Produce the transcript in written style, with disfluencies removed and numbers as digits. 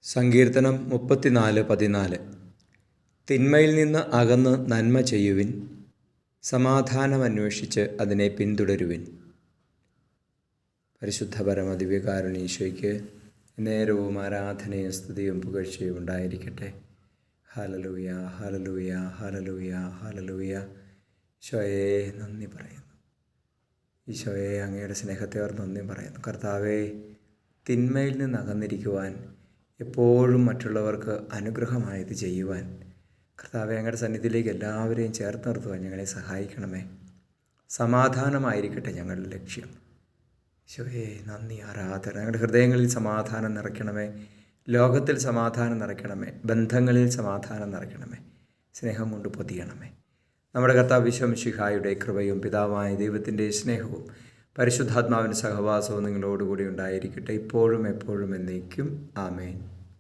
സങ്കീർത്തനം 34:14. തിന്മയിൽ നിന്ന് അകന്ന് നന്മ ചെയ്യുവിൻ, സമാധാനമന്വേഷിച്ച് അതിനെ പിന്തുടരുവിൻ. പരിശുദ്ധ പരമദിവ്യകാരുണ്യീശോയ്ക്ക് നേരവും ആരാധനയും സ്തുതിയും പുകഴ്ചയും ഉണ്ടായിരിക്കട്ടെ. Hallelujah, hallelujah, hallelujah, hallelujah. ഈശോയെ നന്ദി പറയുന്നു. ഈശോയെ അങ്ങയുടെ സ്നേഹത്തെ ഓർത്ത് നന്ദി പറയുന്നു. കർത്താവേ, തിന്മയിൽ നിന്ന് അകന്നിരിക്കുവാൻ, എപ്പോഴും മറ്റുള്ളവർക്ക് അനുഗ്രഹമായത് ചെയ്യുവാൻ, കർത്താവെ അങ്ങയുടെ സന്നിധിയിലേക്ക് എല്ലാവരെയും ചേർത്ത് നിർത്തുവാൻ ഞങ്ങളെ സഹായിക്കണമേ. സമാധാനമായിരിക്കട്ടെ ഞങ്ങളുടെ ലക്ഷ്യം. ഈശോയെ നന്ദി, ആരാധന. ഞങ്ങളുടെ ഹൃദയങ്ങളിൽ സമാധാനം നിറയ്ക്കണമേ, ലോകത്തിൽ സമാധാനം നിറയ്ക്കണമേ, ബന്ധങ്ങളിൽ സമാധാനം നിറയ്ക്കണമേ, സ്നേഹം കൊണ്ട് പൊതിയണമേ. നമ്മുടെ കർത്താവ് ഈശോ മിശിഹായുടെ കൃപയും പിതാവായ ദൈവത്തിൻ്റെ സ്നേഹവും പരിശുദ്ധാത്മാവിൻ്റെ സഹവാസവും നിങ്ങളോടുകൂടി ഉണ്ടായിരിക്കട്ടെ, ഇപ്പോഴും എപ്പോഴും എന്നേക്കും. ആമേൻ.